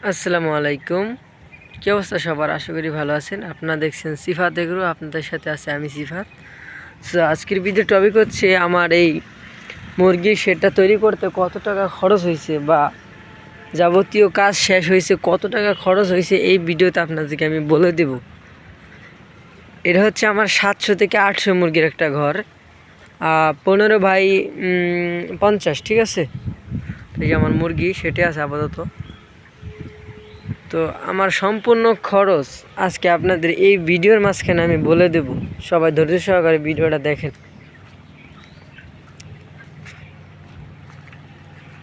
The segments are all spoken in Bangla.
আসসালামু আলাইকুম। কী অবস্থা সবার? আশা করি ভালো আছেন। আপনারা দেখছেন সিফাত এগ্রো, আপনাদের সাথে আছে আমি সিফাত। সো আজকের ভিডিও টপিক হচ্ছে আমার এই মুরগির শেডটা তৈরি করতে কত টাকা খরচ হয়েছে বা যাবতীয় কাজ শেষ হয়েছে কত টাকা খরচ হয়েছে, এই ভিডিওতে আপনাদেরকে আমি বলে দেব। এটা হচ্ছে আমার 700 থেকে 800 মুরগির একটা ঘর, 15 বাই 50, ঠিক আছে। এই যে আমার মুরগি সেটে আছে আপাতত। তো আমার সম্পূর্ণ খরচ আজকে আপনাদের এই ভিডিওর মাঝখানে আমি বলে দেব। সবাই ধৈর্য সহকারে ভিডিওটা দেখেন।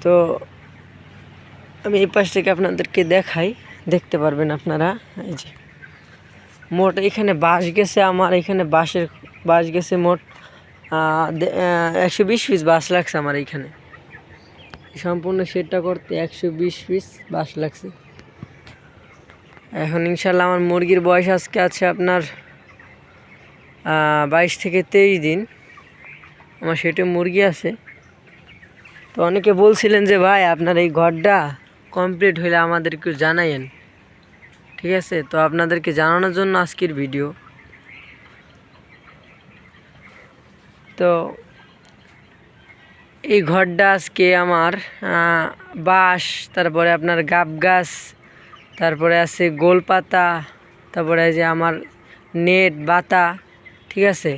তো আমি এই পাশ থেকে আপনাদেরকে দেখাই, দেখতে পারবেন আপনারা। এই যে মোট এখানে বাঁশ গেছে, আমার এখানে বাঁশ গেছে মোট 120 পিস বাঁশ লাগছে আমার এইখানে। সম্পূর্ণ শেডটা করতে 120 পিস বাঁশ লাগছে। এখন ইনশাল্লাহ আমার মুরগির বয়স আজকে আছে আপনার 22 থেকে 23 দিন। আমার সেটা মুরগি আছে। তো অনেকে বলছিলেন যে ভাই আপনার এই ঘরটা কমপ্লিট হলে আমাদেরকে জানাইন, ঠিক আছে। তো আপনাদেরকে জানানোর জন্য আজকের ভিডিও। তো এই ঘরটা আজকে আমার বাঁশ, তারপরে আপনার গাব গাছ, তারপরে আছে গোলপাতা, তারপরে যে আমার নেট বাতা, ঠিক আছে,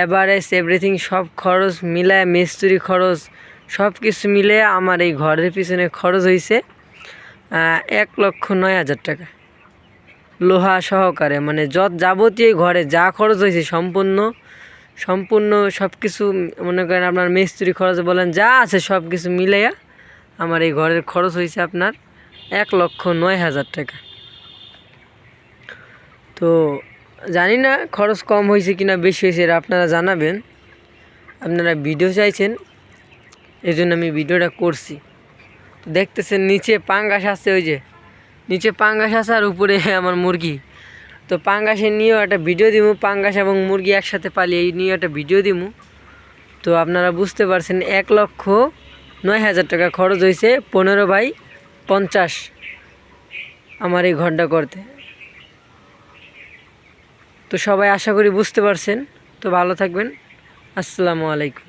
এভারেজ এভরিথিং সব খরচ মিলায়, মিস্ত্রি খরচ সব কিছু মিলে আমার এই ঘরের পিছনে খরচ হয়েছে 1,09,000 টাকা লোহা সহকারে। মানে যাবতীয় ঘরে যা খরচ হয়েছে সম্পূর্ণ সব কিছু মনে করেন, আপনার মিস্ত্রি খরচ বলেন যা আছে সব কিছু মিলাইয়া আমার এই ঘরের খরচ হয়েছে আপনার 1,09,000 টাকা। তো জানি না খরচ কম হয়েছে কিনা বেশি হয়েছে, এটা আপনারা জানাবেন। আপনারা ভিডিও চাইছেন, এই জন্য আমি ভিডিওটা করছি। তো দেখতেছেন নিচে পাঙ্গাস আছে, ওই যে নিচে পাঙ্গাস আছে আর উপরে আমার মুরগি। তো পাঙ্গাসের নিয়েও একটা ভিডিও দিব, পাঙ্গাস এবং মুরগি একসাথে পালিয়ে এই নিয়ে একটা ভিডিও দিব। তো আপনারা বুঝতে পারছেন 1,09,000 টাকা খরচ হয়েছে 15 বাই 50 আমার এই ঘরটা করতে। তো সবাই আশা করি বুঝতে পারছেন। তো ভালো থাকবেন। আসসালামু আলাইকুম।